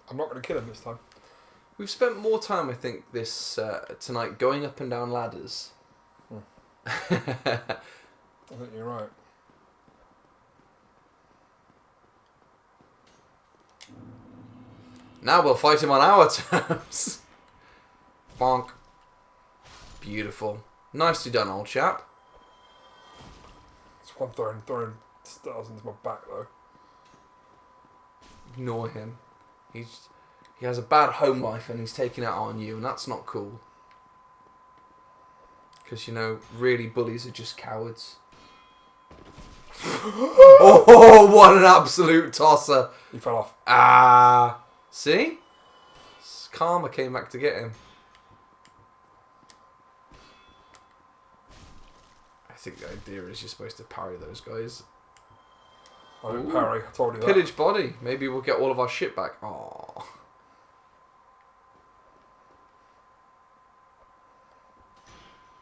Speaker 2: I'm not going to kill him this time.
Speaker 1: We've spent more time, I think, this tonight going up and down ladders.
Speaker 2: I think you're right.
Speaker 1: Now we'll fight him on our terms. Bonk. Beautiful. Nicely done, old chap.
Speaker 2: It's one throwing stars into my back, though.
Speaker 1: Ignore him. He has a bad home life and he's taking it out on you, and that's not cool. Because, you know, really bullies are just cowards. Oh, what an absolute tosser.
Speaker 2: He fell off.
Speaker 1: Ah. See? Karma came back to get him. I think the idea is you're supposed to parry those guys.
Speaker 2: I didn't parry, I told you that.
Speaker 1: Pillage body. Maybe we'll get all of our shit back. Aww.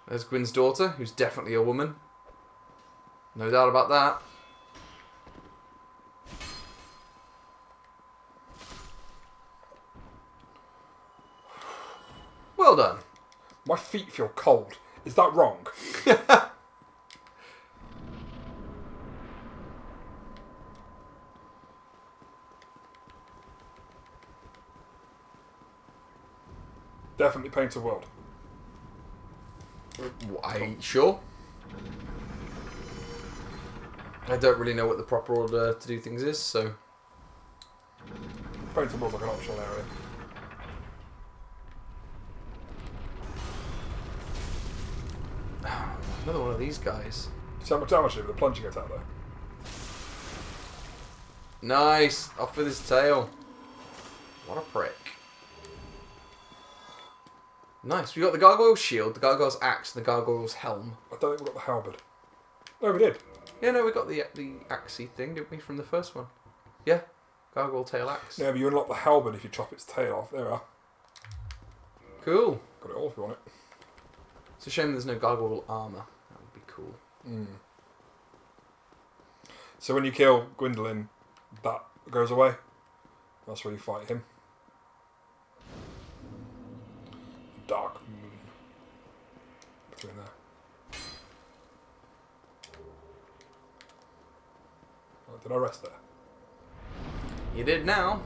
Speaker 1: There's Gwyn's daughter, who's definitely a woman. No doubt about that. Well done.
Speaker 2: My feet feel cold. Is that wrong? Definitely paint a world.
Speaker 1: Sure. I don't really know what the proper order to do things is, so...
Speaker 2: Paint a world like an optional area.
Speaker 1: Another one of these guys.
Speaker 2: See how much damage with the plunging attack though?
Speaker 1: Nice! Off with his tail. What a prick. Nice. We got the gargoyle's shield, the gargoyle's axe, and the gargoyle's helm.
Speaker 2: I don't think we got the halberd. No, we did.
Speaker 1: Yeah, no, we got the axey thing, didn't we, from the first one? Yeah. Gargoyle tail axe.
Speaker 2: Yeah, but you unlock the halberd if you chop its tail off. There we are.
Speaker 1: Cool.
Speaker 2: Got it all if you want it.
Speaker 1: It's a shame there's no gargoyle armour. That would be cool.
Speaker 2: Mm. So when you kill Gwendolyn, that goes away. That's where you fight him. Dark moon. Between there. Oh, did I rest there?
Speaker 1: You did now.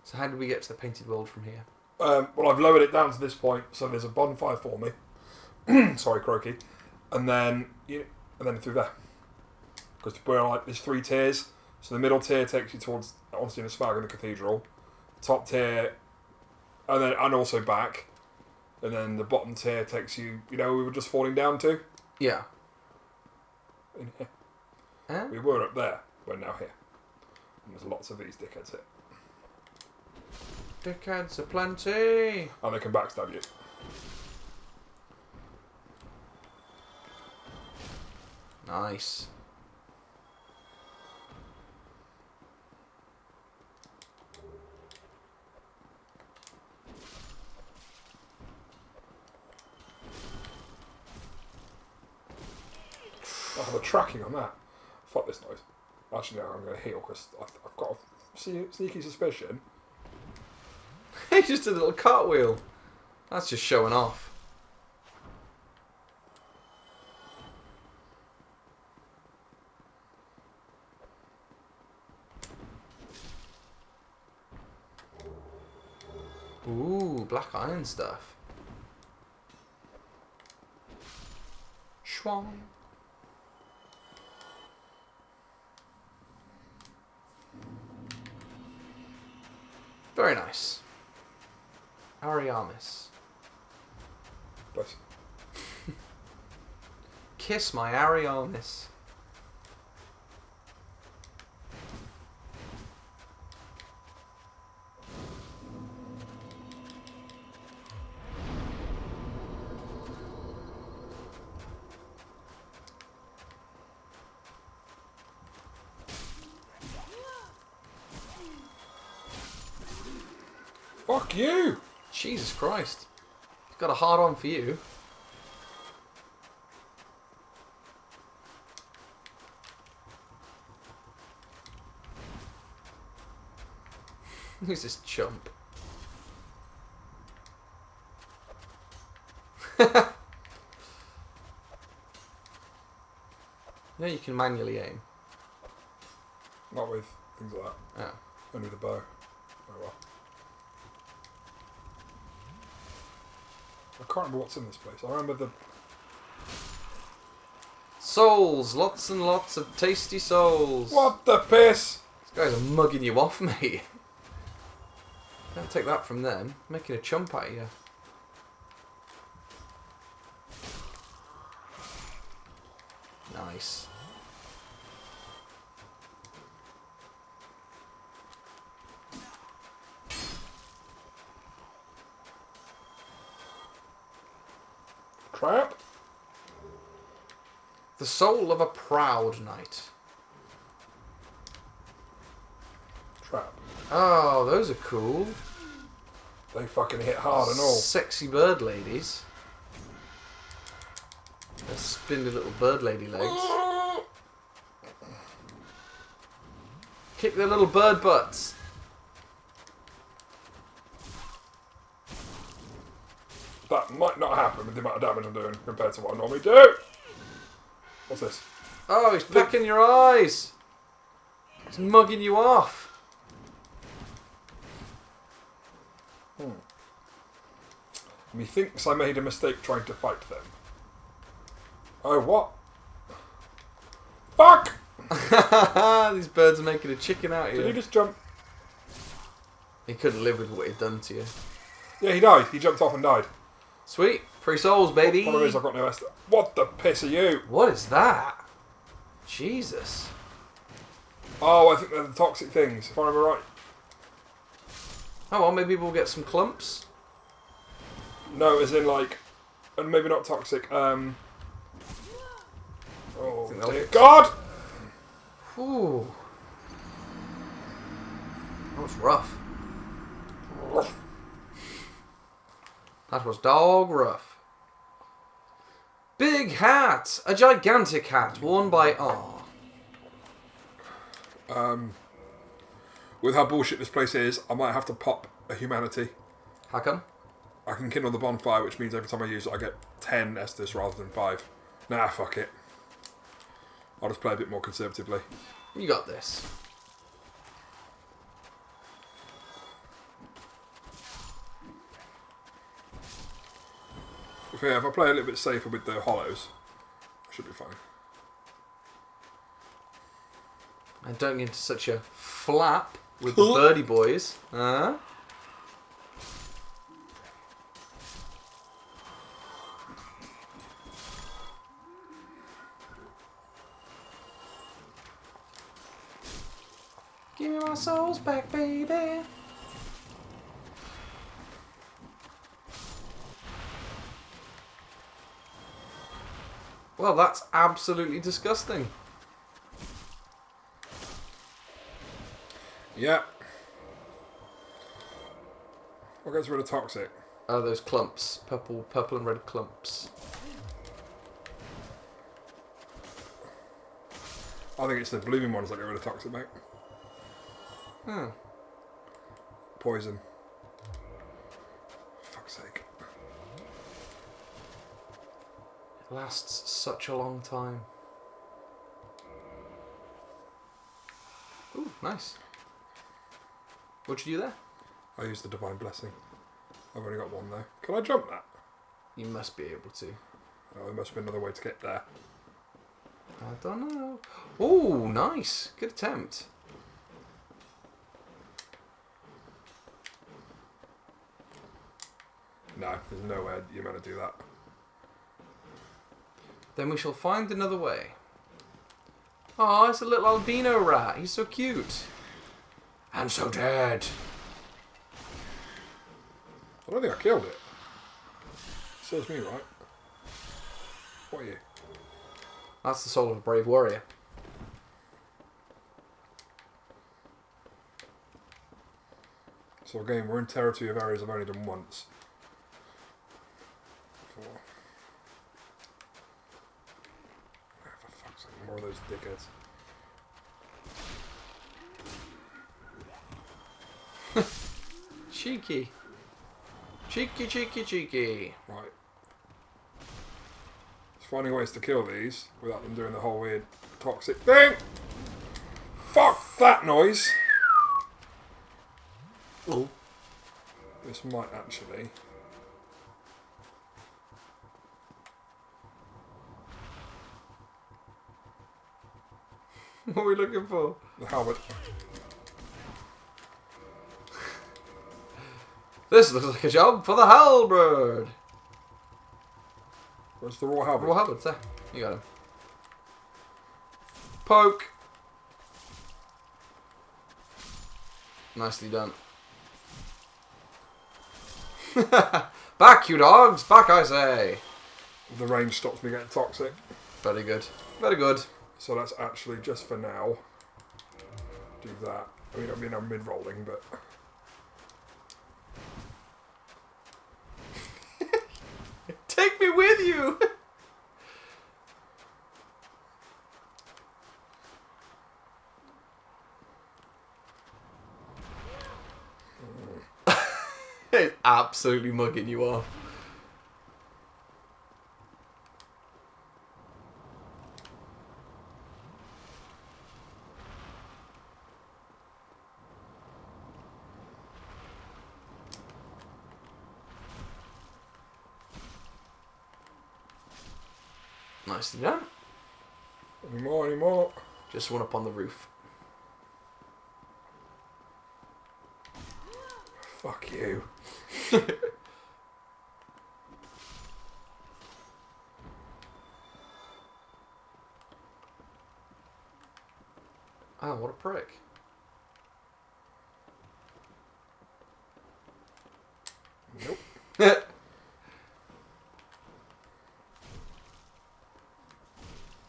Speaker 1: So how did we get to the painted world from here?
Speaker 2: Well, I've lowered it down to this point, so there's a bonfire for me. Sorry, Croaky. And then through there. Because we're like, there's 3 tiers. So the middle tier takes you towards, honestly, the Smug and the cathedral. Top tier, and also back. And then the bottom tier takes you, you know, we were just falling down to.
Speaker 1: Yeah.
Speaker 2: In here. We were up there. We're now here. And there's lots of these dickheads here.
Speaker 1: Dickheads aplenty.
Speaker 2: And they can backstab you.
Speaker 1: Nice.
Speaker 2: Oh, the tracking on that. Fuck this noise. Actually, no, I'm going to heal because I've got a sneaky suspicion.
Speaker 1: He just did a little cartwheel. That's just showing off. Ooh, black iron stuff. Schwang. Very nice. Ariamis.
Speaker 2: Bless.
Speaker 1: Kiss my Ariamis.
Speaker 2: Fuck you!
Speaker 1: Jesus Christ. He's got a hard on for you. Who's this chump? No, you can manually aim.
Speaker 2: Not with things like that.
Speaker 1: Oh.
Speaker 2: Only with a bow. Oh well. I can't remember what's in this place. I remember the...
Speaker 1: Souls! Lots and lots of tasty souls.
Speaker 2: What the piss?
Speaker 1: These guys are mugging you off, mate. Can't take that from them. Making a chump out of you. Nice.
Speaker 2: Trap?
Speaker 1: The soul of a proud knight.
Speaker 2: Trap.
Speaker 1: Oh, those are cool.
Speaker 2: They fucking hit hard and all.
Speaker 1: Sexy bird ladies. Their spindly little bird lady legs. Kick their little bird butts.
Speaker 2: That might not happen with the amount of damage I'm doing compared to what I normally do. What's this?
Speaker 1: Oh, he's pecking your eyes. He's mugging you off.
Speaker 2: Methinks I made a mistake trying to fight them. Oh, what? Fuck!
Speaker 1: These birds are making a chicken out of you.
Speaker 2: Did he just jump?
Speaker 1: He couldn't live with what he'd done to you.
Speaker 2: Yeah, he died. He jumped off and died.
Speaker 1: Sweet. 3 souls, baby.
Speaker 2: Problem is I've got no Esther. What the piss are you?
Speaker 1: What is that? Jesus.
Speaker 2: Oh, I think they're the toxic things, if I remember right.
Speaker 1: Oh, well, maybe we'll get some clumps.
Speaker 2: No, as in like... And maybe not toxic. Oh, dear God!
Speaker 1: Ooh. That was rough. That was dog rough. Big hat! A gigantic hat worn by R.
Speaker 2: With how bullshit this place is, I might have to pop a humanity.
Speaker 1: How come?
Speaker 2: I can kindle the bonfire, which means every time I use it I get 10 Estus rather than 5. Nah, fuck it. I'll just play a bit more conservatively.
Speaker 1: You got this.
Speaker 2: If I play a little bit safer with the hollows, I should be fine.
Speaker 1: And don't get into such a flap with the birdie boys. Huh? Give me my souls back, baby. Well, that's absolutely disgusting.
Speaker 2: Yeah. What gets rid of toxic?
Speaker 1: Oh, those clumps. Purple and red clumps.
Speaker 2: I think it's the blooming ones that get rid of toxic, mate.
Speaker 1: Hmm.
Speaker 2: Poison. Fuck's sake.
Speaker 1: It lasts such a long time. Ooh, nice. What'd you do there?
Speaker 2: I used the divine blessing. I've only got one though. Can I jump that?
Speaker 1: You must be able to.
Speaker 2: Oh, there must be another way to get there.
Speaker 1: I don't know. Oh, nice. Good attempt.
Speaker 2: No, there's no way you're meant to do that.
Speaker 1: Then we shall find another way. Oh, it's a little albino rat. He's so cute. And so dead.
Speaker 2: I don't think I killed it. Serves me right. What are you?
Speaker 1: That's the soul of a brave warrior.
Speaker 2: So again, we're in territory of areas I've only done once. Oh, for fuck's sake, more of those dickheads.
Speaker 1: Cheeky. Cheeky, cheeky, cheeky.
Speaker 2: Right. Just finding ways to kill these without them doing the whole weird toxic thing. Fuck that noise.
Speaker 1: Oh.
Speaker 2: This might actually.
Speaker 1: What are we looking for?
Speaker 2: The halberd.
Speaker 1: This looks like a job for the halberd.
Speaker 2: Where's the raw halberd?
Speaker 1: Raw halberd, there. You got him. Poke. Nicely done. Back, you dogs! Back, I say!
Speaker 2: The range stops me getting toxic.
Speaker 1: Very good. Very good.
Speaker 2: So let's actually, just for now, do that. I mean, I'm mid-rolling, but...
Speaker 1: Take me with you! It's absolutely mugging you off. Nicely done.
Speaker 2: Any more, any more?
Speaker 1: Just one up on the roof.
Speaker 2: Fuck you.
Speaker 1: Ah, what a prick.
Speaker 2: Nope.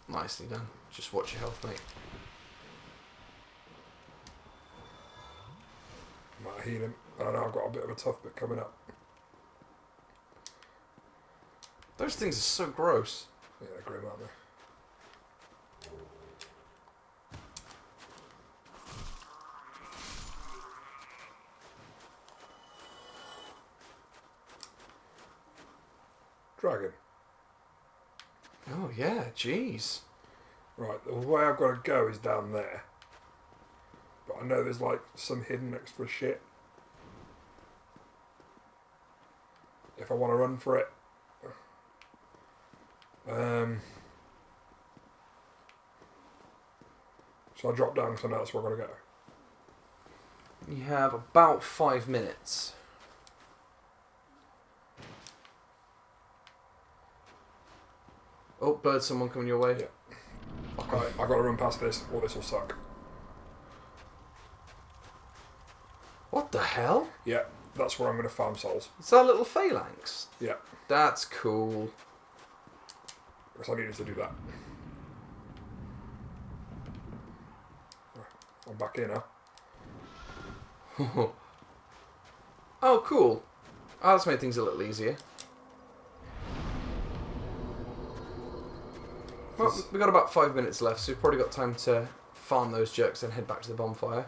Speaker 1: Nicely done. Just watch your health, mate.
Speaker 2: Might heal him. I don't know, I've got a bit of a tough bit coming up.
Speaker 1: Those things are so gross.
Speaker 2: Yeah, they're grim, aren't they? Dragon.
Speaker 1: Oh, yeah, jeez.
Speaker 2: Right, the way I've got to go is down there. But I know there's like some hidden extra shit. If I want to run for it. So I drop down because I know that's where I've got to go.
Speaker 1: You have about 5 minutes. Oh, bird, someone coming your way.
Speaker 2: Yeah. Right, I've got to run past this or this will suck.
Speaker 1: What the hell?
Speaker 2: Yeah, that's where I'm going to farm souls.
Speaker 1: It's that little phalanx.
Speaker 2: Yeah.
Speaker 1: That's cool.
Speaker 2: Because I needed to do that. I'm back in now.
Speaker 1: Oh, cool. Oh, that's made things a little easier. Well, we've got about 5 minutes left, so we've probably got time to farm those jerks and head back to the bonfire.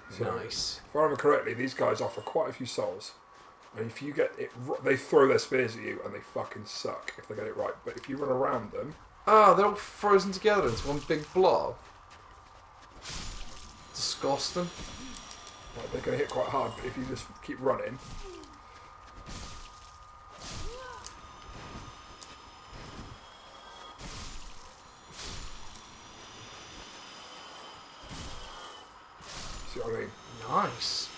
Speaker 2: So,
Speaker 1: nice.
Speaker 2: If I remember correctly, these guys offer quite a few souls. And if you get it, they throw their spears at you and they fucking suck if they get it right. But if you run around them...
Speaker 1: Ah, they're all frozen together into one big blob. Disgusting.
Speaker 2: Like, they're going to hit quite hard, but if you just keep running... See what I mean?
Speaker 1: Nice.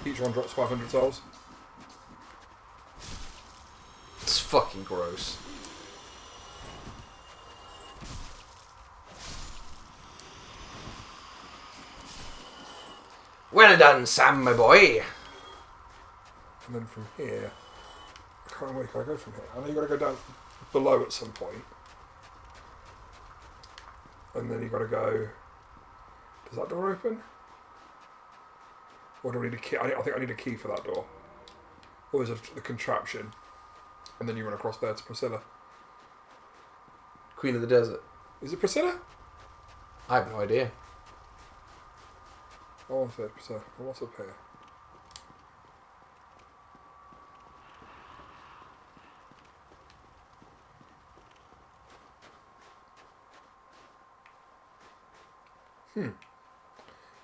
Speaker 2: Each one drops 500 souls.
Speaker 1: It's fucking gross. Well done, Sam, my boy.
Speaker 2: And then from here, I can't remember where can I go from here. I know you got to go down below at some point. And then you got to go. Does that door open? Or do I need a key? I think I need a key for that door. Or is it the contraption? And then you run across there to Priscilla.
Speaker 1: Queen of the Desert.
Speaker 2: Is it Priscilla?
Speaker 1: I have no idea.
Speaker 2: Oh, what's it, Priscilla? What's up here?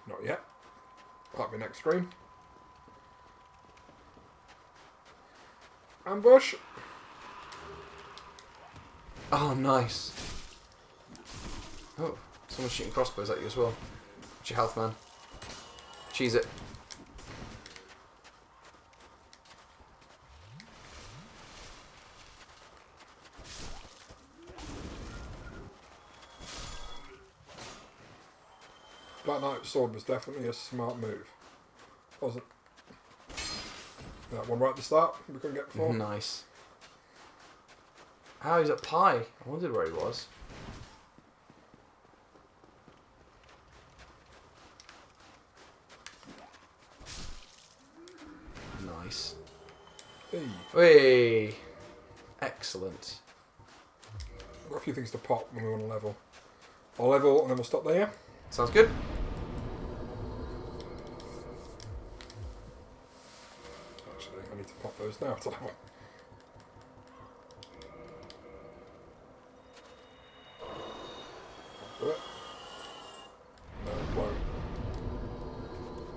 Speaker 2: Not yet. That'll be next screen. Ambush.
Speaker 1: Oh, nice. Oh, someone's shooting crossbows at you as well. What's your health, man? Cheese it.
Speaker 2: Black Knight's sword was definitely a smart move. Wasn't that one right at the start we couldn't get before?
Speaker 1: Nice. Oh, he's at Pi. I wondered where he was. Nice.
Speaker 2: Hey.
Speaker 1: Hey. Excellent.
Speaker 2: Got a few things to pop when we want to level. I'll level and then we'll stop there.
Speaker 1: Sounds good.
Speaker 2: Actually, I need to pop those now to level. Do it. No, it won't.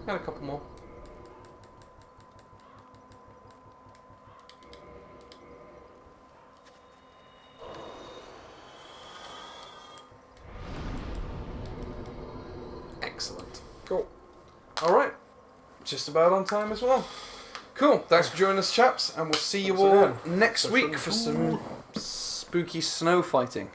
Speaker 1: Got a couple more. Excellent.
Speaker 2: Cool.
Speaker 1: Alright. Just about on time as well. Cool. Thanks for joining us, chaps, and we'll see you
Speaker 2: Thanks
Speaker 1: all
Speaker 2: again.
Speaker 1: next
Speaker 2: That's
Speaker 1: week
Speaker 2: really
Speaker 1: for
Speaker 2: cool.
Speaker 1: some spooky snow fighting.